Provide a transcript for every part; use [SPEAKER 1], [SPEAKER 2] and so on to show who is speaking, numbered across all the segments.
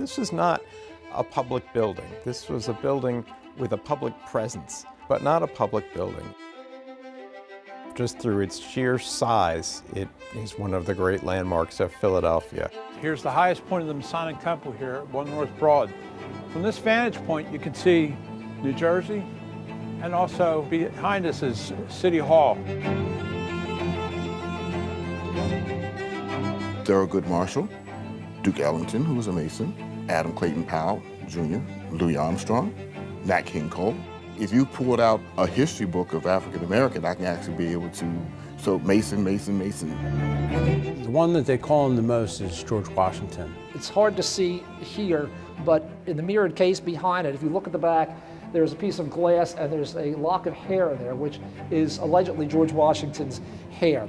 [SPEAKER 1] This is not a public building. This was a building with a public presence, but not a public building. Just through its sheer size, it is one of the great landmarks of Philadelphia.
[SPEAKER 2] Here's the highest point of the Masonic Temple here at 1 North Broad. From this vantage point, you can see New Jersey, and also behind us is City Hall.
[SPEAKER 3] Thurgood Marshall, Duke Ellington, who was a Mason, Adam Clayton Powell, Jr., Louis Armstrong, Nat King Cole. If you pulled out a history book of African American, I can actually be able to, so Mason, Mason, Mason.
[SPEAKER 4] The one that they call him the most is George Washington.
[SPEAKER 5] It's hard to see here, but in the mirrored case behind it, if you look at the back, there's a piece of glass and there's a lock of hair there, which is allegedly George Washington's hair.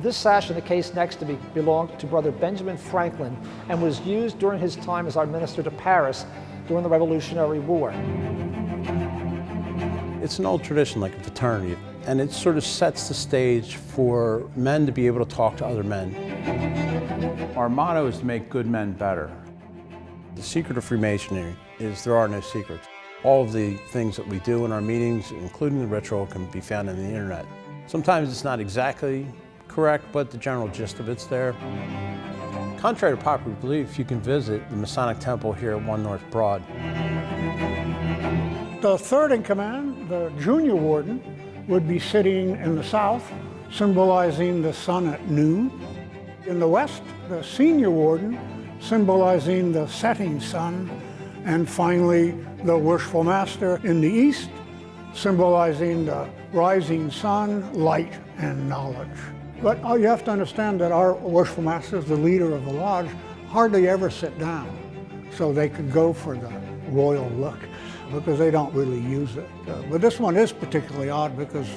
[SPEAKER 5] This sash in the case next to me belonged to Brother Benjamin Franklin and was used during his time as our minister to Paris during the Revolutionary War.
[SPEAKER 4] It's an old tradition like a fraternity, and it sort of sets the stage for men to be able to talk to other men.
[SPEAKER 2] Our motto is to make good men better.
[SPEAKER 4] The secret of Freemasonry is there are no secrets. All of the things that we do in our meetings, including the ritual, can be found on the internet. Sometimes it's not exactly correct, but the general gist of it's there. Contrary to popular belief, you can visit the Masonic Temple here at 1 North Broad.
[SPEAKER 6] The third in command, the junior warden, would be sitting in the south, symbolizing the sun at noon. In the west, the senior warden, symbolizing the setting sun. And finally, the worshipful master in the east, symbolizing the rising sun, light, and knowledge. But you have to understand that our worshipful master, the leader of the lodge, hardly ever sit down. So they could go for the royal look, because they don't really use it. But this one is particularly odd because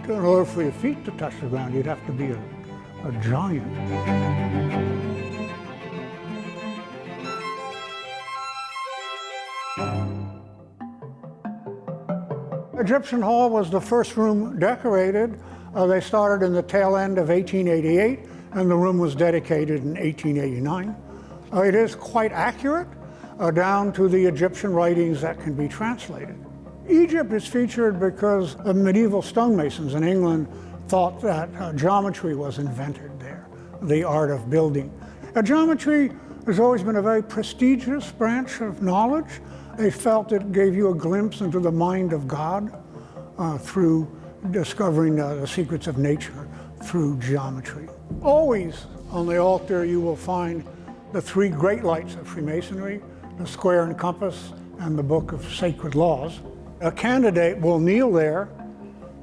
[SPEAKER 6] in order for your feet to touch the ground, you'd have to be a giant. Egyptian Hall was the first room decorated. They started in the tail end of 1888, and the room was dedicated in 1889. It is quite accurate, down to the Egyptian writings that can be translated. Egypt is featured because the medieval stonemasons in England thought that geometry was invented there, the art of building. Geometry has always been a very prestigious branch of knowledge. They felt it gave you a glimpse into the mind of God through discovering the secrets of nature through geometry. Always on the altar you will find the three great lights of Freemasonry, the square and compass, and the Book of Sacred Laws. A candidate will kneel there,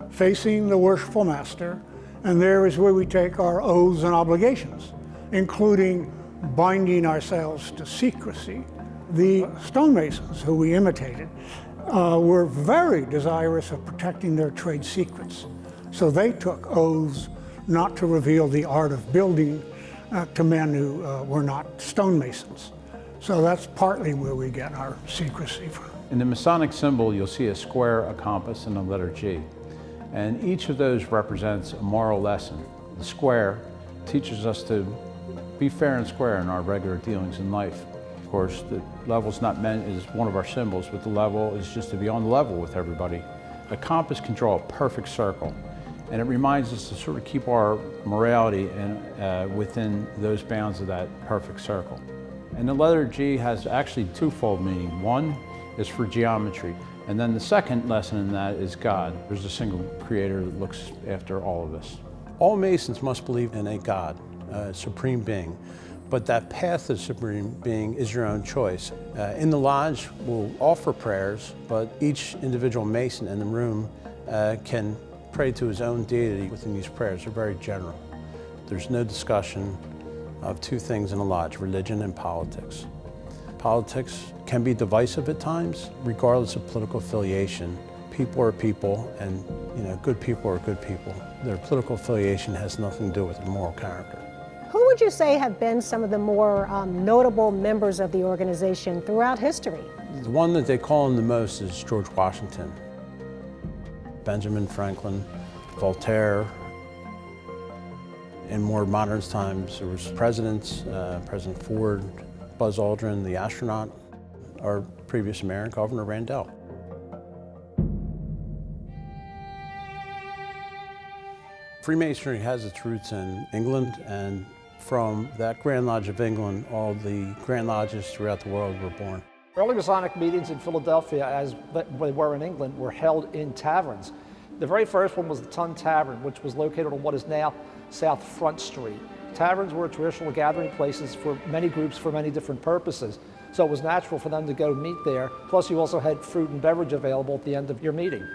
[SPEAKER 6] facing the worshipful master, and there is where we take our oaths and obligations, including binding ourselves to secrecy. The stonemasons, who we imitated, were very desirous of protecting their trade secrets. So they took oaths not to reveal the art of building to men who were not stonemasons. So that's partly where we get our secrecy from.
[SPEAKER 2] In the Masonic symbol, you'll see a square, a compass, and a letter G. And each of those represents a moral lesson. The square teaches us to be fair and square in our regular dealings in life. Of course, the level's not meant as one of our symbols, but the level is just to be on the level with everybody. A compass can draw a perfect circle, and it reminds us to sort of keep our morality within those bounds of that perfect circle. And the letter G has actually twofold meaning. One is for geometry, and then the second lesson in that is God. There's a single creator that looks after all of us.
[SPEAKER 4] All Masons must believe in a God, a supreme being, but that path to supreme being is your own choice. In the lodge, we'll offer prayers, but each individual Mason in the room can pray to his own deity within these prayers. They're very general. There's no discussion of two things in a lodge, religion and politics. Politics can be divisive at times, regardless of political affiliation. People are people, and good people are good people. Their political affiliation has nothing to do with their moral character.
[SPEAKER 7] Who would you say have been some of the more notable members of the organization throughout history?
[SPEAKER 4] The one that they call him the most is George Washington. Benjamin Franklin, Voltaire. In more modern times, there was presidents, President Ford, Buzz Aldrin, the astronaut, our previous mayor and Governor Randell. Freemasonry has its roots in England, and from that Grand Lodge of England, all the Grand Lodges throughout the world were born.
[SPEAKER 5] Early Masonic meetings in Philadelphia, as they were in England, were held in taverns. The very first one was the Tun Tavern, which was located on what is now South Front Street. Taverns were traditional gathering places for many groups for many different purposes, so it was natural for them to go meet there. Plus, you also had fruit and beverage available at the end of your meeting.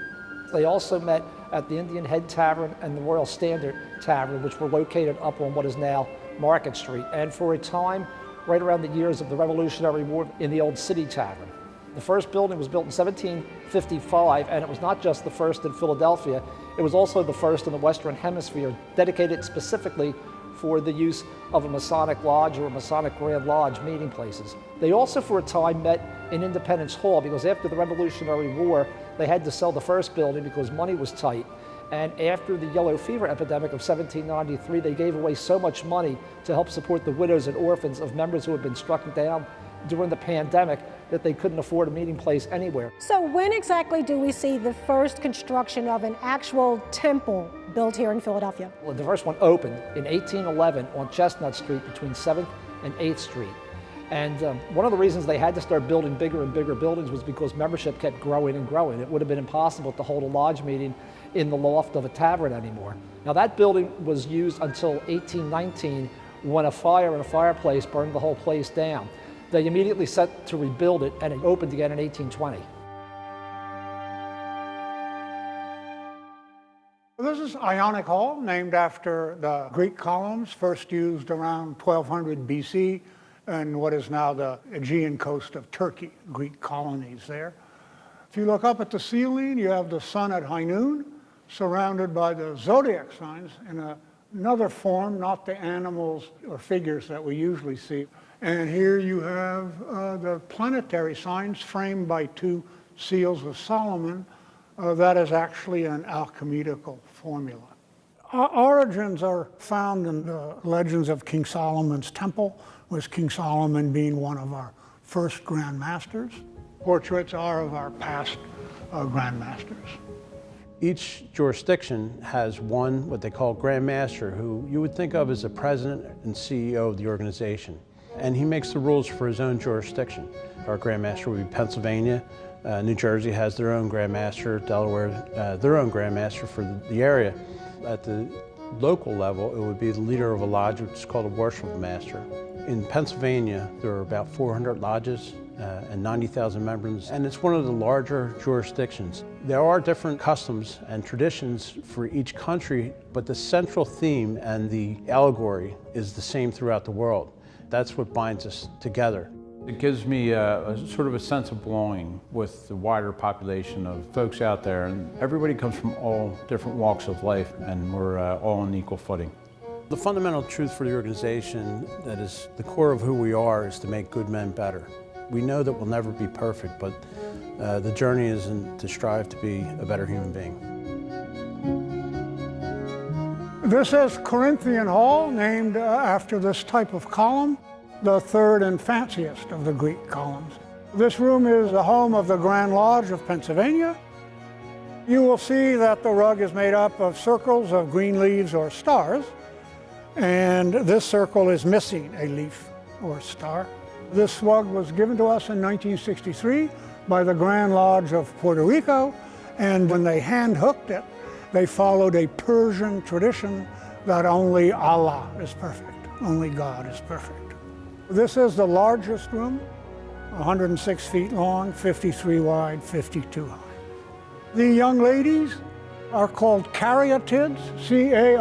[SPEAKER 5] They also met at the Indian Head Tavern and the Royal Standard Tavern, which were located up on what is now Market Street, and for a time, right around the years of the Revolutionary War, in the Old City Tavern. The first building was built in 1755, and it was not just the first in Philadelphia, it was also the first in the Western Hemisphere, dedicated specifically for the use of a Masonic Lodge or a Masonic Grand Lodge meeting places. They also for a time met in Independence Hall, because after the Revolutionary War, they had to sell the first building because money was tight. And after the yellow fever epidemic of 1793, they gave away so much money to help support the widows and orphans of members who had been struck down during the pandemic that they couldn't afford a meeting place anywhere.
[SPEAKER 7] So when exactly do we see the first construction of an actual temple built here in Philadelphia?
[SPEAKER 5] Well, the first one opened in 1811 on Chestnut Street between 7th and 8th Street. And one of the reasons they had to start building bigger and bigger buildings was because membership kept growing and growing. It would have been impossible to hold a lodge meeting in the loft of a tavern anymore. Now that building was used until 1819, when a fire in a fireplace burned the whole place down. They immediately set to rebuild it, and it opened again in 1820.
[SPEAKER 6] This is Ionic Hall, named after the Greek columns first used around 1200 BC in what is now the Aegean coast of Turkey, Greek colonies there. If you look up at the ceiling, you have the sun at high noon, surrounded by the zodiac signs in another form, not the animals or figures that we usually see. And here you have the planetary signs framed by two seals of Solomon. That is actually an alchemical formula. Our origins are found in the legends of King Solomon's Temple, with King Solomon being one of our first Grand Masters. Portraits are of our past Grand Masters.
[SPEAKER 4] Each jurisdiction has one, what they call Grand Master, who you would think of as the president and CEO of the organization. And he makes the rules for his own jurisdiction. Our Grand Master would be Pennsylvania. New Jersey has their own Grand Master, Delaware, their own Grand Master for the area. At the local level, it would be the leader of a lodge, which is called a worship master. In Pennsylvania, there are about 400 lodges and 90,000 members, and it's one of the larger jurisdictions. There are different customs and traditions for each country, but the central theme and the allegory is the same throughout the world. That's what binds us together.
[SPEAKER 2] It gives me a sort of a sense of belonging with the wider population of folks out there, and everybody comes from all different walks of life, and we're all on equal footing.
[SPEAKER 4] The fundamental truth for the organization, that is the core of who we are, is to make good men better. We know that we'll never be perfect, but the journey is to strive to be a better human being.
[SPEAKER 6] This is Corinthian Hall, named after this type of column, the third and fanciest of the Greek columns. This room is the home of the Grand Lodge of Pennsylvania. You will see that the rug is made up of circles of green leaves or stars, and this circle is missing a leaf or star. This rug was given to us in 1963 by the Grand Lodge of Puerto Rico, and when they hand-hooked it, they followed a Persian tradition that only Allah is perfect, only God is perfect. This is the largest room, 106 feet long, 53 wide, 52 high. The young ladies are called caryatids, C-A-R-Y-A-T-I-D-S.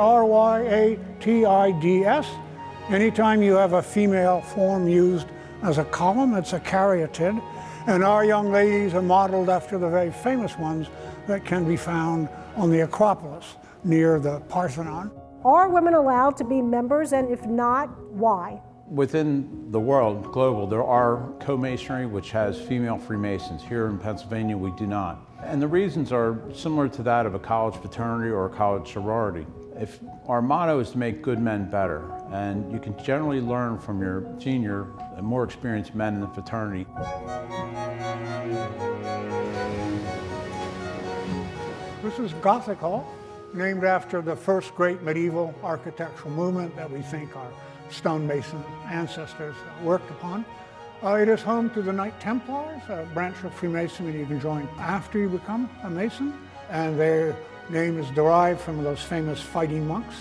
[SPEAKER 6] Anytime you have a female form used as a column, it's a caryatid. And our young ladies are modeled after the very famous ones that can be found on the Acropolis near the Parthenon.
[SPEAKER 7] Are women allowed to be members, and if not, why?
[SPEAKER 2] Within the world, global, there are co-masonry, which has female Freemasons. Here in Pennsylvania, we do not. And the reasons are similar to that of a college fraternity or a college sorority. If Our motto is to make good men better, and you can generally learn from your senior and more experienced men in the fraternity.
[SPEAKER 6] This is Gothic Hall, named after the first great medieval architectural movement that we think our stonemason ancestors worked upon. It is home to the Knight Templars, a branch of Freemasonry you can join after you become a Mason, and their name is derived from those famous fighting monks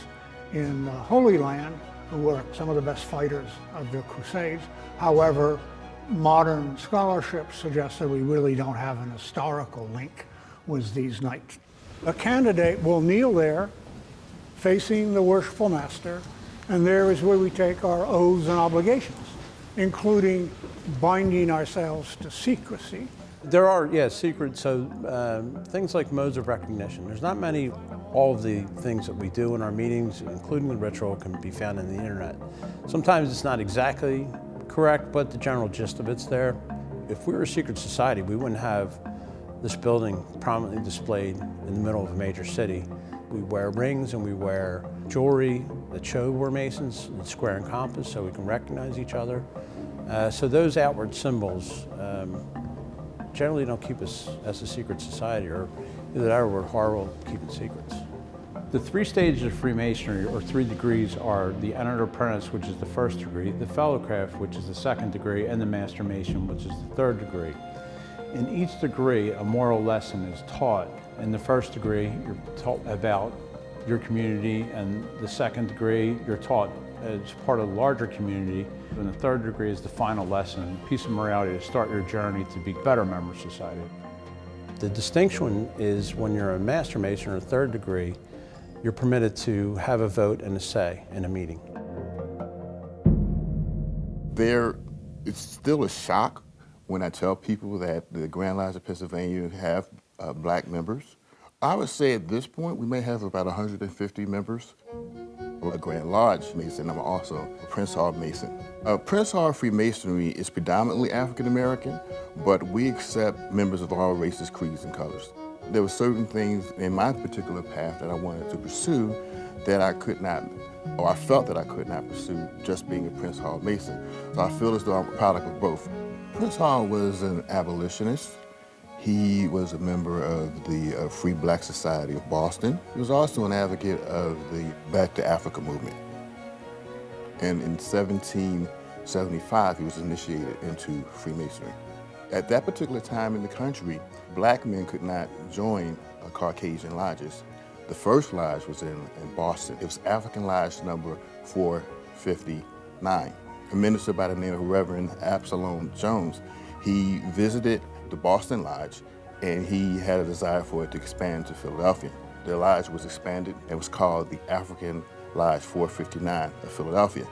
[SPEAKER 6] in the Holy Land who were some of the best fighters of the Crusades. However, modern scholarship suggests that we really don't have an historical link with these knights. A candidate will kneel there facing the worshipful master, and there is where we take our oaths and obligations, including binding ourselves to secrecy.
[SPEAKER 4] There are, secrets, so things like modes of recognition. There's not many, all of the things that we do in our meetings, including the ritual, can be found on the internet. Sometimes it's not exactly correct, but the general gist of it's there. If we were a secret society, we wouldn't have this building prominently displayed in the middle of a major city. We wear rings and we wear jewelry that show we're Masons, and square and compass, so we can recognize each other. So those outward symbols generally don't keep us as a secret society, or either that or we're horrible at keeping secrets.
[SPEAKER 2] The three stages of Freemasonry, or 3 degrees, are the Entered Apprentice, which is the 1st degree, the Fellowcraft, which is the 2nd degree, and the Master Mason, which is the 3rd degree. In each degree, a moral lesson is taught. In the 1st degree, you're taught about your community, and the 2nd degree, you're taught as part of the larger community. And the 3rd degree is the final lesson, peace and morality, to start your journey to be better member of society.
[SPEAKER 4] The distinction is when you're a Master Mason or 3rd degree, you're permitted to have a vote and a say in a meeting.
[SPEAKER 3] It's still a shock when I tell people that the Grand Lodge of Pennsylvania have black members. I would say at this point we may have about 150 members. A Grand Lodge Mason, I'm also a Prince Hall Mason. Prince Hall Freemasonry is predominantly African American, but we accept members of all races, creeds, and colors. There were certain things in my particular path that I wanted to pursue that I could not, or I felt that I could not pursue just being a Prince Hall Mason. So I feel as though I'm a product of both. Prince Hall was an abolitionist. He was a member of the Free Black Society of Boston. He was also an advocate of the Back to Africa movement. And in 1775, he was initiated into Freemasonry. At that particular time in the country, black men could not join Caucasian lodges. The first lodge was in Boston. It was African Lodge number 459. A minister by the name of Reverend Absalom Jones, he visited the Boston Lodge, and he had a desire for it to expand to Philadelphia. The lodge was expanded and was called the African Lodge 459 of Philadelphia.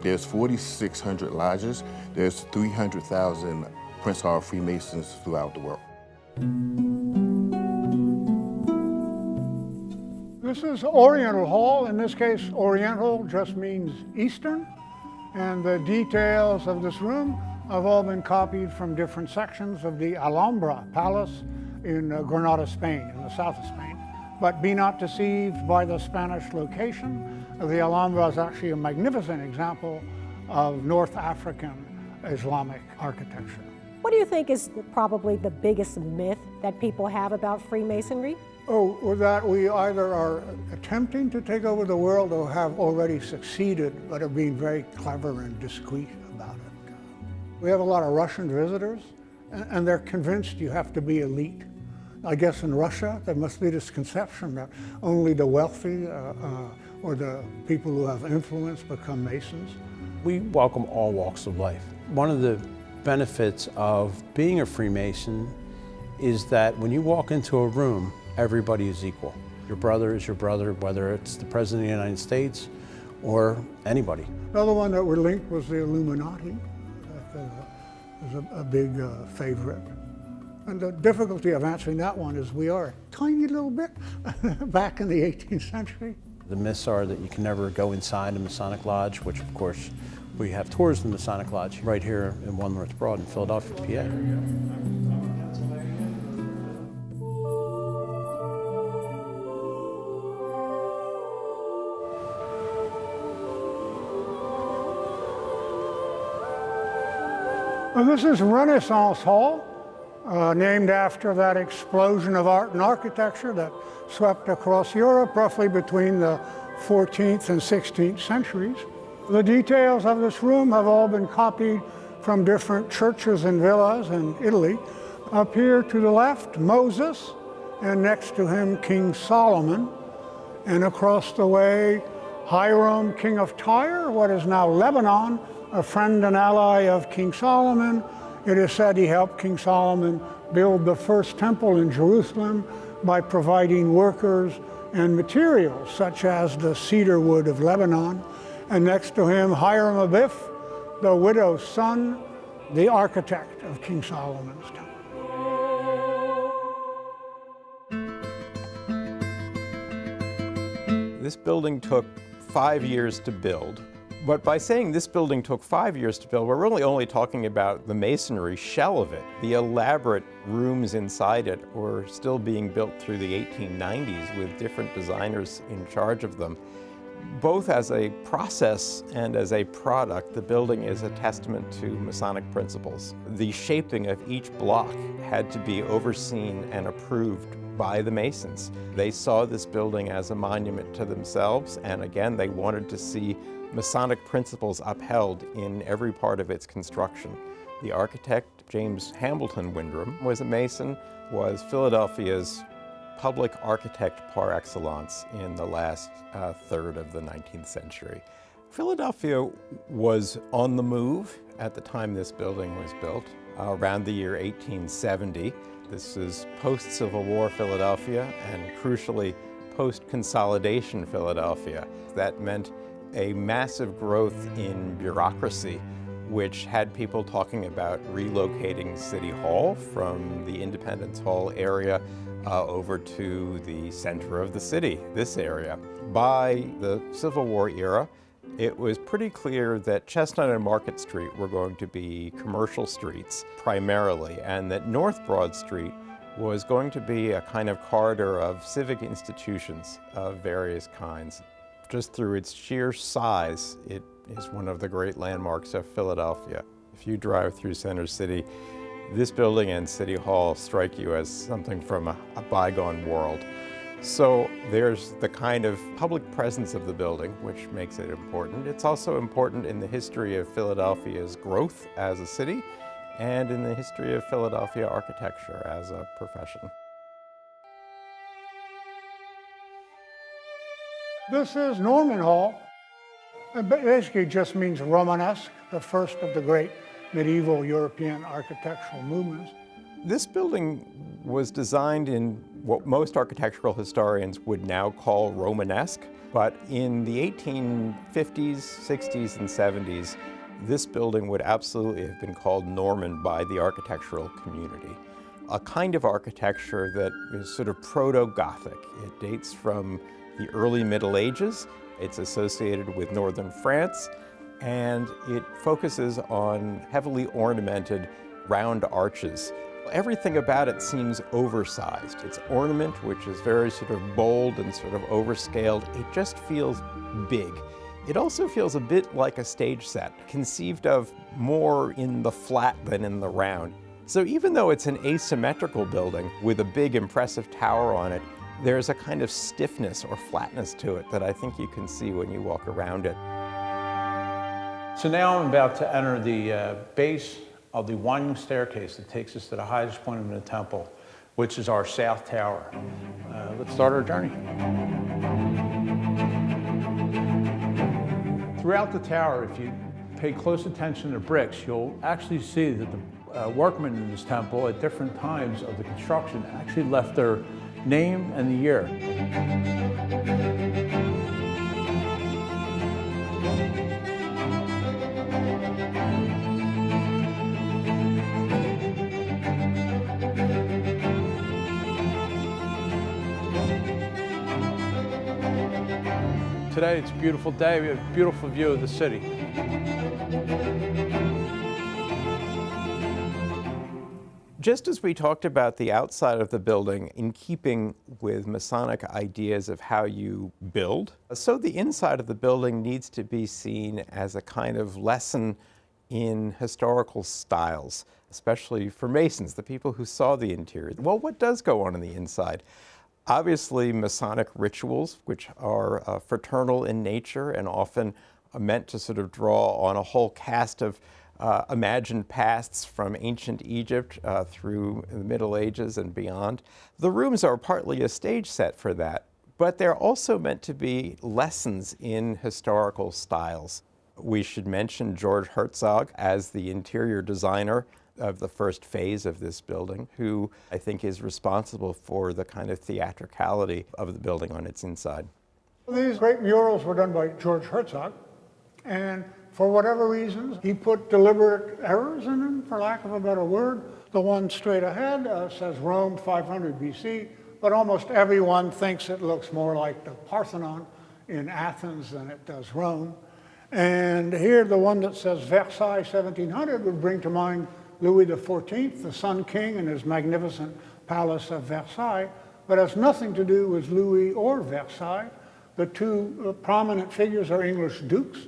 [SPEAKER 3] There's 4,600 lodges. There's 300,000 Prince Hall Freemasons throughout the world.
[SPEAKER 6] This is Oriental Hall. In this case, Oriental just means Eastern, and the details of this room have all been copied from different sections of the Alhambra Palace in Granada, Spain, in the south of Spain. But be not deceived by the Spanish location. The Alhambra is actually a magnificent example of North African Islamic architecture.
[SPEAKER 7] What do you think is probably the biggest myth that people have about Freemasonry?
[SPEAKER 6] Oh, or that we either are attempting to take over the world or have already succeeded, but are being very clever and discreet about it. We have a lot of Russian visitors, and they're convinced you have to be elite. I guess in Russia, there must be this conception that only the wealthy or the people who have influence become Masons.
[SPEAKER 4] We welcome all walks of life. One of the benefits of being a Freemason is that when you walk into a room, everybody is equal. Your brother is your brother, whether it's the President of the United States or anybody.
[SPEAKER 6] Another one that were linked was the Illuminati. That was a big favorite. And the difficulty of answering that one is we are a tiny little bit back in the 18th century.
[SPEAKER 4] The myths are that you can never go inside a Masonic Lodge, which of course we have tours of the Masonic Lodge right here in 1 North Broad in Philadelphia, PA.
[SPEAKER 6] Well, this is Renaissance Hall, named after that explosion of art and architecture that swept across Europe roughly between the 14th and 16th centuries. The details of this room have all been copied from different churches and villas in Italy. Up here to the left, Moses, and next to him, King Solomon. And across the way, Hiram, king of Tyre, what is now Lebanon, a friend and ally of King Solomon. It is said he helped King Solomon build the first temple in Jerusalem by providing workers and materials, such as the cedar wood of Lebanon. And next to him, Hiram Abiff, the widow's son, the architect of King Solomon's temple.
[SPEAKER 1] This building took 5 years to build. But by saying this building took 5 years to build, we're really only talking about the masonry shell of it. The elaborate rooms inside it were still being built through the 1890s with different designers in charge of them. Both as a process and as a product, the building is a testament to Masonic principles. The shaping of each block had to be overseen and approved by the Masons. They saw this building as a monument to themselves, and again, they wanted to see Masonic principles upheld in every part of its construction. The architect, James Hamilton Windrim, was a Mason, was Philadelphia's public architect par excellence in the last third of the 19th century. Philadelphia was on the move at the time this building was built, around the year 1870. This is post-Civil War Philadelphia and crucially post-consolidation Philadelphia. That meant a massive growth in bureaucracy, which had people talking about relocating City Hall from the Independence Hall area over to the center of the city, this area. By the Civil War era, it was pretty clear that Chestnut and Market Street were going to be commercial streets primarily, and that North Broad Street was going to be a kind of corridor of civic institutions of various kinds. Just through its sheer size, it is one of the great landmarks of Philadelphia. If you drive through Center City, this building and City Hall strike you as something from a bygone world. So there's the kind of public presence of the building, which makes it important. It's also important in the history of Philadelphia's growth as a city and in the history of Philadelphia architecture as a profession.
[SPEAKER 6] This is Norman Hall. It basically just means Romanesque, the first of the great medieval European architectural movements.
[SPEAKER 1] This building was designed in what most architectural historians would now call Romanesque, but in the 1850s, 60s, and 70s, this building would absolutely have been called Norman by the architectural community. A kind of architecture that is sort of proto-Gothic. It dates from the early Middle Ages. It's associated with northern France, and it focuses on heavily ornamented round arches. Everything about it seems oversized. Its ornament, which is very sort of bold and sort of overscaled, it just feels big. It also feels a bit like a stage set, conceived of more in the flat than in the round. So even though it's an asymmetrical building with a big impressive tower on it, there's a kind of stiffness or flatness to it that I think you can see when you walk around it.
[SPEAKER 2] So now I'm about to enter the base of the winding staircase that takes us to the highest point in the temple, which is our south tower. Let's start our journey. Throughout the tower, if you pay close attention to bricks, you'll actually see that the workmen in this temple at different times of the construction actually left their name and the year. Today it's a beautiful day. We have a beautiful view of the city.
[SPEAKER 1] Just as we talked about the outside of the building in keeping with Masonic ideas of how you build, so the inside of the building needs to be seen as a kind of lesson in historical styles, especially for Masons, the people who saw the interior. Well, what does go on the inside? Obviously, Masonic rituals, which are fraternal in nature and often meant to sort of draw on a whole cast of imagined pasts from ancient Egypt through the Middle Ages and beyond. The rooms are partly a stage set for that, but they're also meant to be lessons in historical styles. We should mention George Herzog as the interior designer of the first phase of this building, who I think is responsible for the kind of theatricality of the building on its inside.
[SPEAKER 6] These great murals were done by George Herzog, and for whatever reasons, he put deliberate errors in them, for lack of a better word. The one straight ahead says Rome 500 BC, but almost everyone thinks it looks more like the Parthenon in Athens than it does Rome. And here, the one that says Versailles 1700 would bring to mind Louis XIV, the Sun King, and his magnificent palace of Versailles, but has nothing to do with Louis or Versailles. The two prominent figures are English dukes,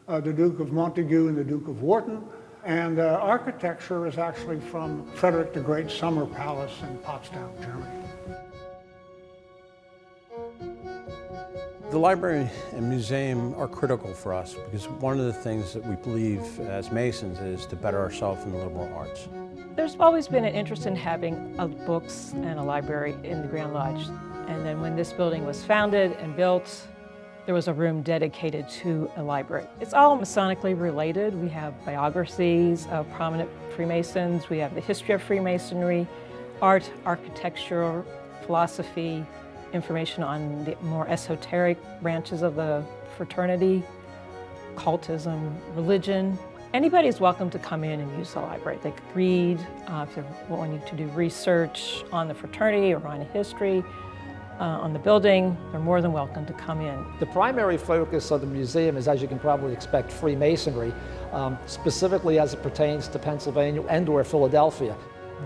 [SPEAKER 6] the Duke of Montagu and the Duke of Wharton, and architecture is actually from Frederick the Great's summer palace in Potsdam, Germany.
[SPEAKER 4] The library and museum are critical for us because one of the things that we believe as Masons is to better ourselves in the liberal arts.
[SPEAKER 8] There's always been an interest in having books and a library in the Grand Lodge. And then when this building was founded and built, there was a room dedicated to a library. It's all Masonically related. We have biographies of prominent Freemasons. We have the history of Freemasonry, art, architecture, philosophy, information on the more esoteric branches of the fraternity, cultism, religion. Anybody is welcome to come in and use the library. They could read, if they're wanting to do research on the fraternity or on history, on the building, they're more than welcome to come in.
[SPEAKER 5] The primary focus of the museum is, as you can probably expect, Freemasonry, specifically as it pertains to Pennsylvania and/or Philadelphia.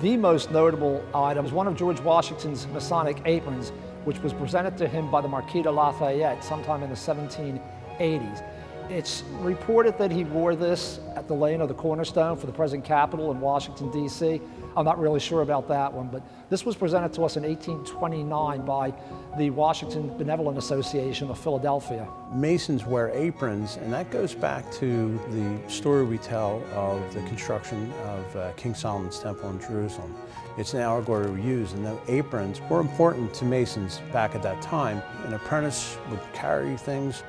[SPEAKER 5] The most notable item is one of George Washington's Masonic aprons, which was presented to him by the Marquis de Lafayette sometime in the 1780s. It's reported that he wore this at the laying of the cornerstone for the present Capitol in Washington, D.C. I'm not really sure about that one, but this was presented to us in 1829 by the Washington Benevolent Association of Philadelphia.
[SPEAKER 4] Masons wear aprons, and that goes back to the story we tell of the construction of King Solomon's Temple in Jerusalem. It's an allegory we use, and the aprons were important to Masons back at that time. An apprentice would carry things.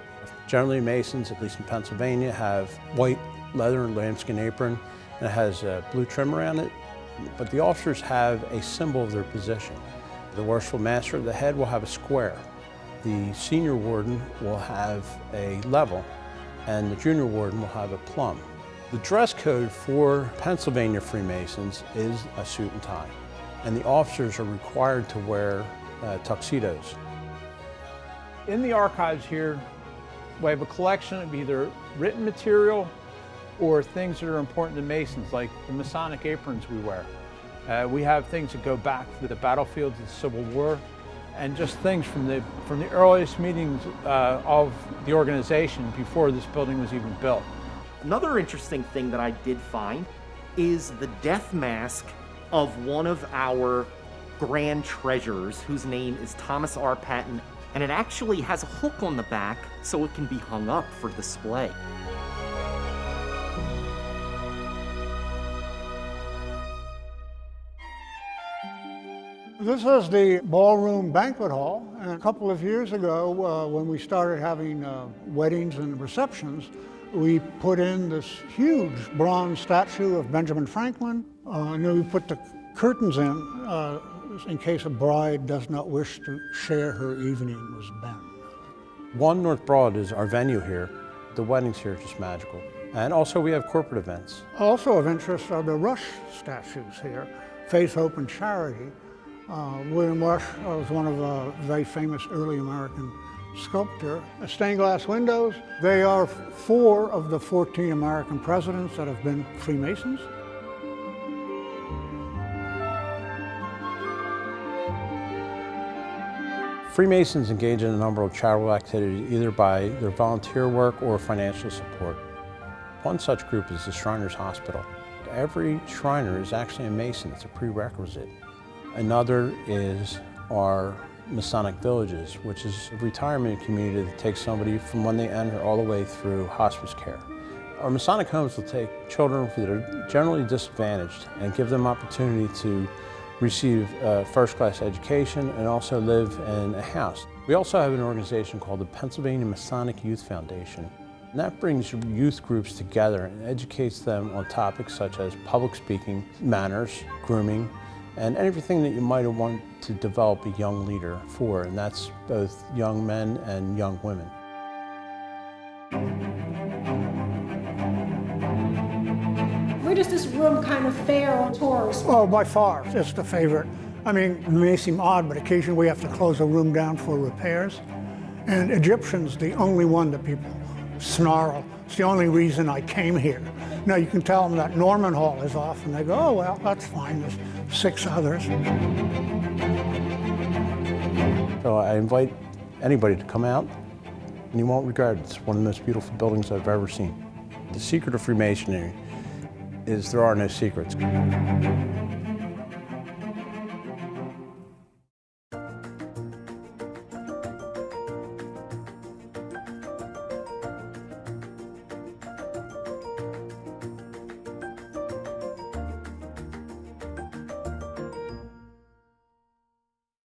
[SPEAKER 4] Generally, Masons, at least in Pennsylvania, have white leather and lambskin apron, and it has a blue trim around it. But the officers have a symbol of their position. The worshipful master of the head will have a square. The senior warden will have a level, and the junior warden will have a plumb. The dress code for Pennsylvania Freemasons is a suit and tie, and the officers are required to wear tuxedos.
[SPEAKER 2] In the archives here, we have a collection of either written material or things that are important to Masons, like the Masonic aprons we wear. We have things that go back to the battlefields of the Civil War, and just things from the earliest meetings of the organization before this building was even built.
[SPEAKER 9] Another interesting thing that I did find is the death mask of one of our grand treasurers, whose name is Thomas R. Patton, and it actually has a hook on the back so it can be hung up for display.
[SPEAKER 6] This is the ballroom banquet hall, and a couple of years ago when we started having weddings and receptions, we put in this huge bronze statue of Benjamin Franklin, and then we put the curtains in case a bride does not wish to share her evening with Ben.
[SPEAKER 4] 1 North Broad is our venue here. The weddings here are just magical. And also we have corporate events.
[SPEAKER 6] Also of interest are the Rush statues here, Faith, Hope, and Charity. William Rush was one of a very famous early American sculptor. Stained glass windows, they are 4 of the 14 American presidents that have been Freemasons.
[SPEAKER 4] Freemasons engage in a number of charitable activities, either by their volunteer work or financial support. One such group is the Shriners Hospital. Every Shriner is actually a Mason. It's a prerequisite. Another is our Masonic villages, which is a retirement community that takes somebody from when they enter all the way through hospice care. Our Masonic homes will take children that are generally disadvantaged and give them opportunity to receive a first-class education and also live in a house. We also have an organization called the Pennsylvania Masonic Youth Foundation. And that brings youth groups together and educates them on topics such as public speaking, manners, grooming, and everything that you might want to develop a young leader for, and that's both young men and young women.
[SPEAKER 7] Where does this room kind of fare on tours?
[SPEAKER 6] Oh, by far, it's the favorite. I mean, it may seem odd, but occasionally we have to close a room down for repairs. And Egyptian's the only one that people snarl. It's the only reason I came here. Now, you can tell them that Norman Hall is off, and they go, oh, well, that's fine. There's 6 others.
[SPEAKER 4] So I invite anybody to come out, and you won't regret it. It's one of the most beautiful buildings I've ever seen. The secret of Freemasonry is there are no secrets.